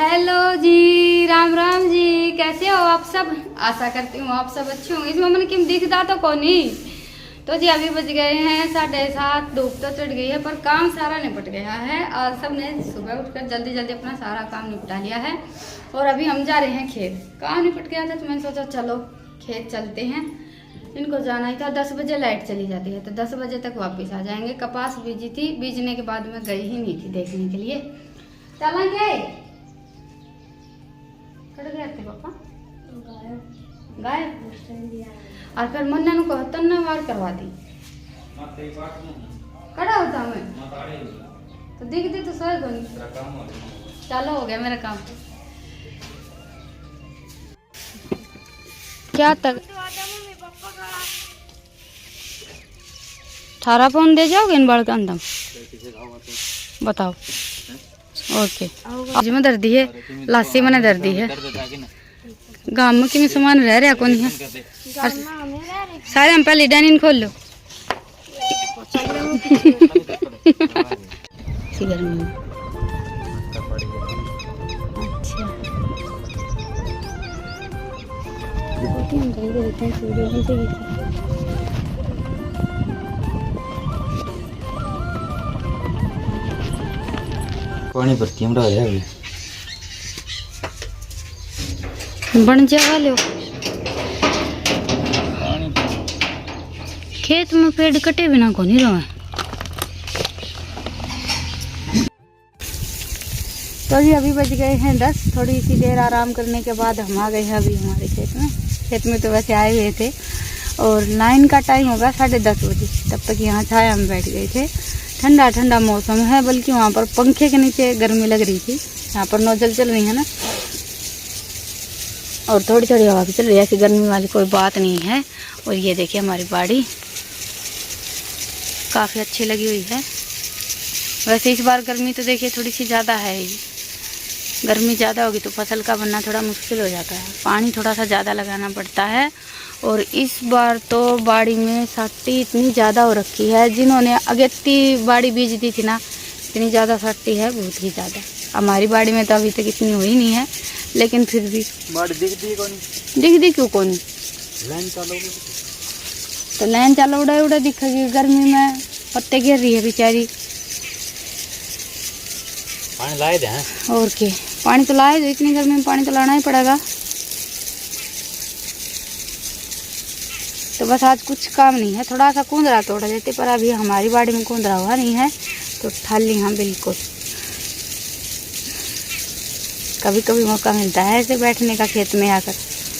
Hello जी, राम राम जी। कैसे हो आप सब? आशा करती हूँ आप सब अच्छे होंगे। इसमें मैंने किम दिखता तो कौन ही। तो जी अभी बज गए हैं 7:30। धूप तो चढ़ गई है पर काम सारा निपट गया है। आज सब ने सुबह उठकर जल्दी जल्दी अपना सारा काम निपटा लिया है और अभी हम जा रहे हैं खेत। काम निपट गया था तो मैंने सोचा चलो खेत चलते हैं। इनको जाना ही था। 10 बजे लाइट चली जाती है तो 10 बजे तक वापस आ जाएंगे। कपास बीजी थी, बीजने के बाद मैं गई ही नहीं थी देखने के लिए। चला गए गए थे पापा गाय और फिर मन्ना को तन्ना वार करवा दी। कड़ा होता मैं तो दिखते तो सर बनी। चलो हो गया मेरा काम। क्या तक 18 पाउंड दे जाओगे इन बाल का अंदर बताओ। ओके आज में दर्दी है, लासी में दर्दी है। गांव में किमी सामान रह रहा कौन है सारे। हम पहले डाइनिंग खोल लो गर्मी में। अच्छा पानी भरती हम डाल रहे बन जावा लो। खेत में पेड़ कटे बिना को नहीं रहा। तो अभी अभी बज गए हैं 10। थोड़ी सी देर आराम करने के बाद हम आ गए हैं अभी हमारे खेत में। खेत में तो वैसे आए हुए थे और लाइन का टाइम होगा 10:30 बजे। तब तक यहाँ छाया में बैठ गए थे। ठंडा ठंडा मौसम है, बल्कि वहाँ पर पंखे के नीचे गर्मी लग रही थी। यहाँ पर नोजल चल रही है ना और थोड़ी थोड़ी हवा भी चल रही है। ऐसी गर्मी वाली कोई बात नहीं है। और ये देखिए हमारी बाड़ी काफ़ी अच्छी लगी हुई है। वैसे इस बार गर्मी तो देखिए थोड़ी सी ज़्यादा है ही। गर्मी ज़्यादा होगी तो फसल का बनना थोड़ा मुश्किल हो जाता है। पानी थोड़ा सा ज़्यादा लगाना पड़ता है। और इस बार तो बाड़ी में सट्टी इतनी ज़्यादा हो रखी है। जिन्होंने अगेती बाड़ी बीज दी थी ना, इतनी ज़्यादा सट्टी है, बहुत ही ज़्यादा। हमारी बाड़ी में तो अभी तक इतनी हुई नहीं है, लेकिन फिर भी दिखती क्यों कौन तो लाइन चालो उड़ा उड़ा दिखेगी। गर्मी में पत्ते गिर रही है बेचारी। पानी लाए दे हैं और क्या, पानी तो लाए दो। इतनी गर्मी में पानी तो लाना ही पड़ेगा। तो बस आज कुछ काम नहीं है। थोड़ा सा कूंदरा तोड़ देते पर अभी हमारी बाड़ी में कूंदरा हुआ नहीं है तो ठाली हाँ बिल्कुल। कभी कभी मौका मिलता है ऐसे बैठने का खेत में आकर।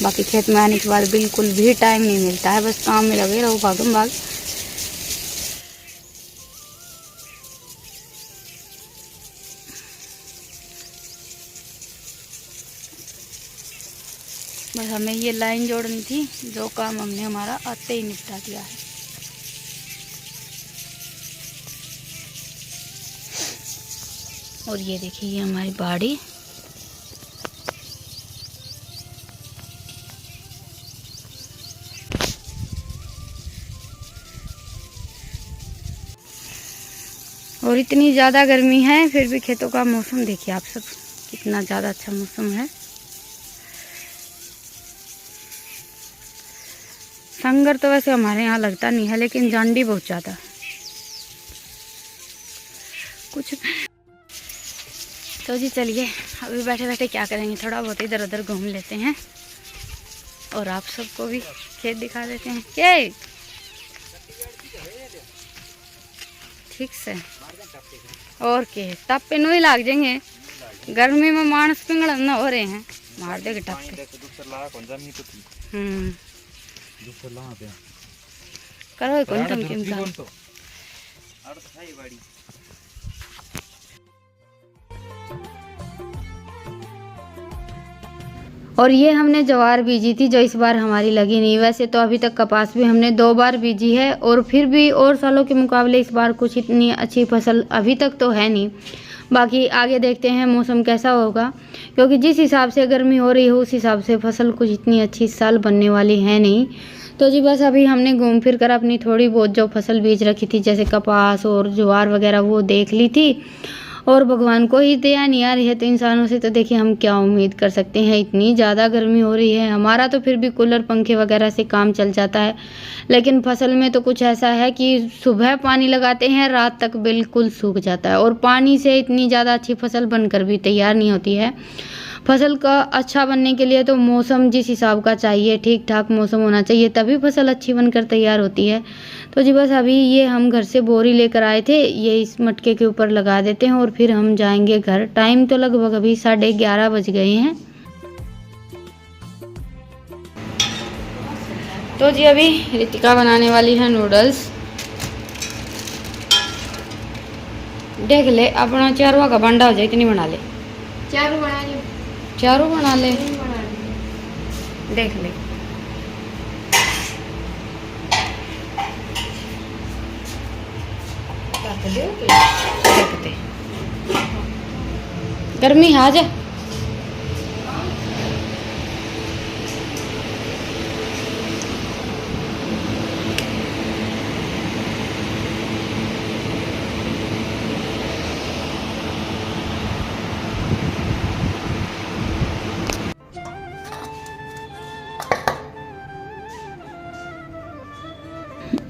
बाकी खेत में आने के बाद बिल्कुल भी टाइम नहीं मिलता है। बस काम में लगे रहो भागम भाग। बस हमें ये लाइन जोड़नी थी, जो काम हमने हमारा आते ही निपटा दिया है। और ये देखिए ये हमारी बाड़ी। और इतनी ज़्यादा गर्मी है फिर भी खेतों का मौसम देखिए आप सब, कितना ज़्यादा अच्छा मौसम है। संगर तो वैसे हमारे यहाँ लगता नहीं है, लेकिन जांडी बहुत ज़्यादा कुछ। तो जी चलिए अभी बैठे बैठे क्या करेंगे, थोड़ा बहुत इधर उधर घूम लेते हैं और आप सबको भी खेत दिखा देते हैं। क्या ठीक से और के टप पे नहीं लाग जाएंगे। गर्मी में मानस पिंगड़ न हो रहे हैं, मार देगा टप पे। करो कौन तुम किम और ये हमने ज्वार बीजी थी जो इस बार हमारी लगी नहीं। वैसे तो अभी तक कपास भी हमने 2 बार बीजी है और फिर भी और सालों के मुकाबले इस बार कुछ इतनी अच्छी फसल अभी तक तो है नहीं। बाकी आगे देखते हैं मौसम कैसा होगा, क्योंकि जिस हिसाब से गर्मी हो रही है उस हिसाब से फसल कुछ इतनी अच्छी इस साल बनने वाली है नहीं। तो जी बस अभी हमने घूम फिर कर अपनी थोड़ी बहुत जो फसल बीज रखी थी जैसे कपास और ज्वार वगैरह वो देख ली थी और भगवान को ही दया नहीं आ रही है तो इंसानों से तो देखिए हम क्या उम्मीद कर सकते हैं। इतनी ज़्यादा गर्मी हो रही है। हमारा तो फिर भी कूलर पंखे वगैरह से काम चल जाता है, लेकिन फसल में तो कुछ ऐसा है कि सुबह पानी लगाते हैं, रात तक बिल्कुल सूख जाता है और पानी से इतनी ज़्यादा अच्छी फसल बनकर भी तैयार नहीं होती है। फसल का अच्छा बनने के लिए तो मौसम जिस हिसाब का चाहिए, ठीक ठाक मौसम होना चाहिए, तभी फसल अच्छी बनकर तैयार होती है। तो जी बस अभी ये हम घर से बोरी लेकर आए थे, ये इस मटके के ऊपर लगा देते हैं और फिर हम जाएंगे घर। टाइम तो लगभग अभी 11:30 बज गए हैं। तो जी अभी रितिका बनाने वाली है नूडल्स। देख ले अपना चारों का बंडा हो जाए, इतनी बना ले। चारों बना ली, चारों बना ले, बना ली। देख ले। देखते गर्मी आ जा।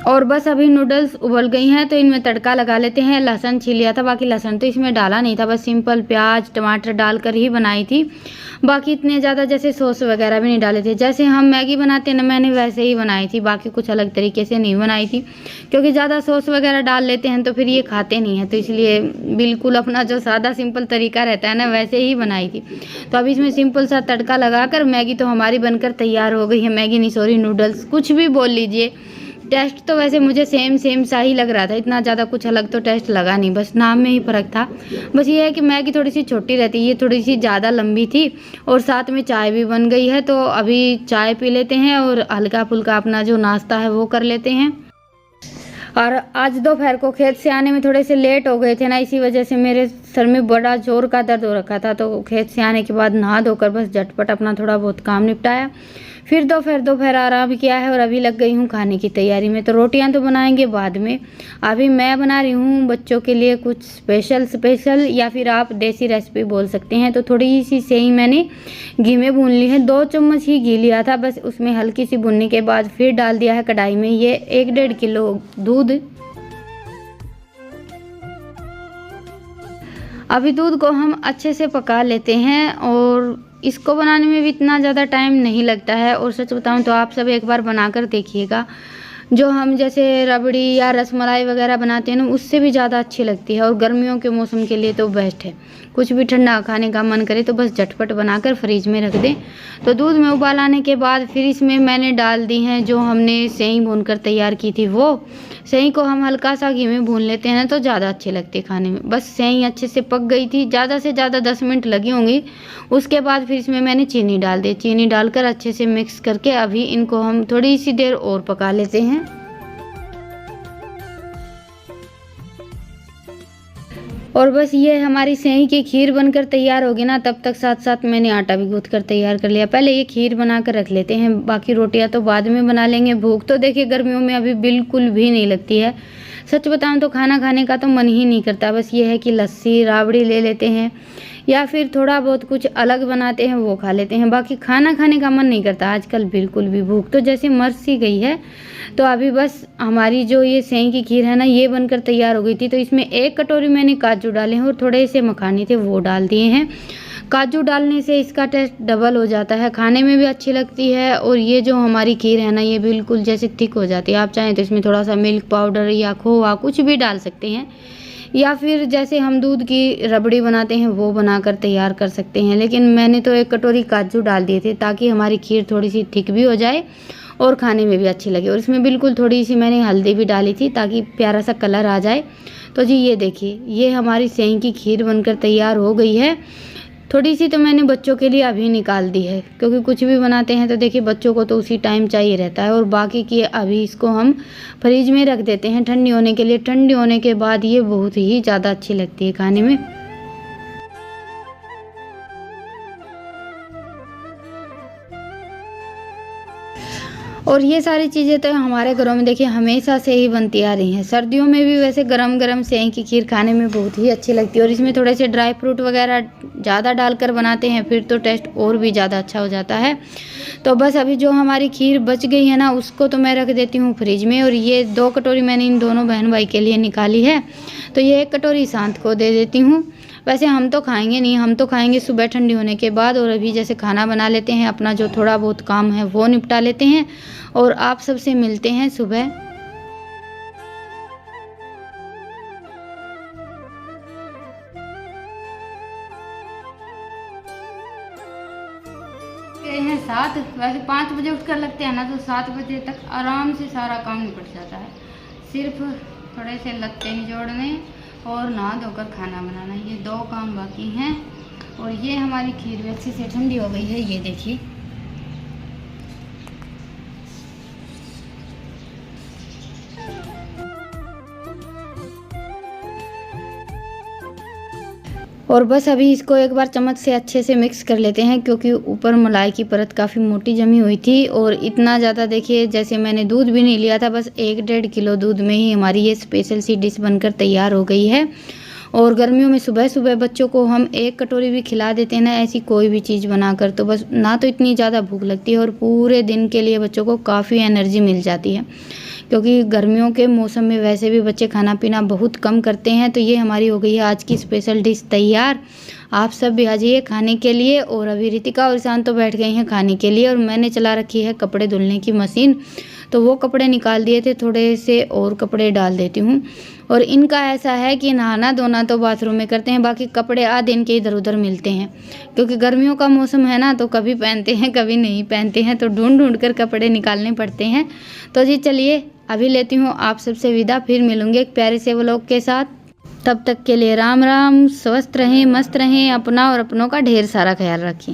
और बस अभी नूडल्स उबल गई हैं तो इनमें तड़का लगा लेते हैं। लहसुन छील लिया था, बाकी लहसुन तो इसमें डाला नहीं था, बस सिंपल प्याज टमाटर डालकर ही बनाई थी। बाकी इतने ज़्यादा जैसे सॉस वगैरह भी नहीं डाले थे। जैसे हम मैगी बनाते हैं ना, मैंने वैसे ही बनाई थी, बाकी कुछ अलग तरीके से नहीं बनाई थी, क्योंकि ज़्यादा सॉस वगैरह डाल लेते हैं तो फिर ये खाते नहीं हैं, तो इसलिए बिल्कुल अपना जो सादा सिंपल तरीका रहता है ना, वैसे ही बनाई थी। तो अब इसमें सिंपल सा तड़का लगाकर मैगी तो हमारी बनकर तैयार हो गई है। मैगी नहीं, सॉरी, नूडल्स, कुछ भी बोल लीजिए। टेस्ट तो वैसे मुझे सेम सा ही लग रहा था, इतना ज़्यादा कुछ अलग तो टेस्ट लगा नहीं, बस नाम में ही फ़र्क था। बस ये है कि मैगी थोड़ी सी छोटी रहती है, ये थोड़ी सी ज़्यादा लंबी थी। और साथ में चाय भी बन गई है, तो अभी चाय पी लेते हैं और हल्का फुल्का अपना जो नाश्ता है वो कर लेते हैं। और आज दोपहर को खेत से आने में थोड़े से लेट हो गए थे ना, इसी वजह से मेरे सर में बड़ा जोर का दर्द हो रखा था। तो खेत से आने के बाद नहा धोकर बस झटपट अपना थोड़ा बहुत काम निपटाया, फिर दोपहर आराम किया है और अभी लग गई हूँ खाने की तैयारी में। तो रोटियां तो बनाएंगे बाद में, अभी मैं बना रही हूँ बच्चों के लिए कुछ स्पेशल या फिर आप देसी रेसिपी बोल सकते हैं। तो थोड़ी सी सेवई मैंने घी में भून ली है, 2 चम्मच ही घी लिया था, बस उसमें हल्की सी भूनने के बाद फिर डाल दिया है कढ़ाई में ये 1-1.5 किलो दूध। अभी दूध को हम अच्छे से पका लेते हैं और इसको बनाने में भी इतना ज़्यादा टाइम नहीं लगता है। और सच बताऊं तो आप सब एक बार बनाकर देखिएगा, जो हम जैसे रबड़ी या रसमलाई वगैरह बनाते हैं ना, उससे भी ज़्यादा अच्छी लगती है। और गर्मियों के मौसम के लिए तो बेस्ट है। कुछ भी ठंडा खाने का मन करे तो बस झटपट बनाकर फ्रिज में रख दें। तो दूध में उबाल आने के बाद फिर इसमें मैंने डाल दी हैं जो हमने सेवई भूनकर तैयार की थी, वो सेवई को हम हल्का सा घी में भून लेते हैं ना, तो ज़्यादा अच्छी लगती है खाने में। बस सेवई अच्छे से पक गई थी, ज़्यादा से ज़्यादा 10 मिनट लगी होंगी। उसके बाद फिर इसमें मैंने चीनी डाल दी, चीनी डालकर अच्छे से मिक्स करके अभी इनको हम थोड़ी सी देर और पका लेते हैं। और बस ये हमारी सेवई की खीर बनकर तैयार होगी ना, तब तक साथ साथ मैंने आटा भी गूँथ कर तैयार कर लिया। पहले ये खीर बना कर रख लेते हैं, बाकी रोटियां तो बाद में बना लेंगे। भूख तो देखिए गर्मियों में अभी बिल्कुल भी नहीं लगती है। सच बताऊं तो खाना खाने का तो मन ही नहीं करता। बस ये है कि लस्सी राबड़ी ले लेते हैं या फिर थोड़ा बहुत कुछ अलग बनाते हैं वो खा लेते हैं, बाकी खाना खाने का मन नहीं करता आजकल बिल्कुल भी। भूख तो जैसे मर सी गई है। तो अभी बस हमारी जो ये सेवई की खीर है ना, ये बनकर तैयार हो गई थी। तो इसमें 1 कटोरी मैंने काजू डाले हैं और थोड़े से मखाने थे वो डाल दिए हैं। काजू डालने से इसका टेस्ट डबल हो जाता है, खाने में भी अच्छी लगती है। और ये जो हमारी खीर है ना, ये बिल्कुल जैसे थिक हो जाती है। आप चाहें तो इसमें थोड़ा सा मिल्क पाउडर या खोआ कुछ भी डाल सकते हैं, या फिर जैसे हम दूध की रबड़ी बनाते हैं वो बनाकर तैयार कर सकते हैं। लेकिन मैंने तो 1 कटोरी काजू डाल दिए थे ताकि हमारी खीर थोड़ी सी थिक भी हो जाए और खाने में भी अच्छी लगे। और इसमें बिल्कुल थोड़ी सी मैंने हल्दी भी डाली थी ताकि प्यारा सा कलर आ जाए। तो जी ये देखिए, ये हमारी सेवई की खीर बनकर तैयार हो गई है। थोड़ी सी तो मैंने बच्चों के लिए अभी निकाल दी है, क्योंकि कुछ भी बनाते हैं तो देखिए बच्चों को तो उसी टाइम चाहिए रहता है। और बाकी की अभी इसको हम फ्रिज में रख देते हैं ठंडी होने के लिए। ठंडी होने के बाद ये बहुत ही ज़्यादा अच्छी लगती है खाने में। और ये सारी चीज़ें तो हमारे घरों में देखिए हमेशा से ही बनती आ रही हैं। सर्दियों में भी वैसे गरम गरम सेवई की खीर खाने में बहुत ही अच्छी लगती है और इसमें थोड़े से ड्राई फ्रूट वगैरह ज़्यादा डालकर बनाते हैं फिर तो टेस्ट और भी ज़्यादा अच्छा हो जाता है। तो बस अभी जो हमारी खीर बच गई है ना उसको तो मैं रख देती हूँ फ्रिज में, और ये 2 कटोरी मैंने इन दोनों बहन भाई के लिए निकाली है, तो ये 1 कटोरी शांत को दे देती हूँ। वैसे हम तो खाएंगे नहीं, हम तो खाएंगे सुबह ठंडी होने के बाद, और अभी जैसे खाना बना लेते हैं, अपना जो थोड़ा बहुत काम है वो निपटा लेते हैं और आप सबसे मिलते हैं सुबह। गए हैं 7, वैसे 5 बजे उठकर लगते हैं ना तो 7 बजे तक आराम से सारा काम निपट जाता है। सिर्फ थोड़े से लत्ते निचोड़ने और नहा धोकर खाना बनाना, ये 2 काम बाकी हैं। और ये हमारी खीर भी अच्छे से ठंडी हो गई है, ये देखिए। और बस अभी इसको एक बार चम्मच से अच्छे से मिक्स कर लेते हैं, क्योंकि ऊपर मलाई की परत काफ़ी मोटी जमी हुई थी और इतना ज़्यादा देखिए जैसे मैंने दूध भी नहीं लिया था, बस 1-1.5 किलो दूध में ही हमारी ये स्पेशल सी डिश बनकर तैयार हो गई है। और गर्मियों में सुबह सुबह बच्चों को हम 1 कटोरी भी खिला देते हैं ना ऐसी कोई भी चीज़ बनाकर, तो बस ना तो इतनी ज़्यादा भूख लगती है और पूरे दिन के लिए बच्चों को काफ़ी एनर्जी मिल जाती है, क्योंकि गर्मियों के मौसम में वैसे भी बच्चे खाना पीना बहुत कम करते हैं। तो ये हमारी हो गई है आज की स्पेशल डिश तैयार। आप सब भी आ जाइए खाने के लिए। और अभी रितिका और ईशान तो बैठ गई हैं खाने के लिए और मैंने चला रखी है कपड़े धुलने की मशीन, तो वो कपड़े निकाल दिए थे, थोड़े से और कपड़े डाल देती हूँ। और इनका ऐसा है कि नहाना धोना तो बाथरूम में करते हैं, बाकी कपड़े आधे इनके इधर उधर मिलते हैं, क्योंकि गर्मियों का मौसम है ना, तो कभी पहनते हैं कभी नहीं पहनते हैं, तो ढूंढ ढूंढ कर कपड़े निकालने पड़ते हैं। तो जी चलिए अभी लेती हूँ आप सबसे विदा, फिर मिलूंगी एक प्यारे से व्लॉग के साथ। तब तक के लिए राम राम, स्वस्थ रहें, मस्त रहें, अपना और अपनों का ढेर सारा ख्याल रखें।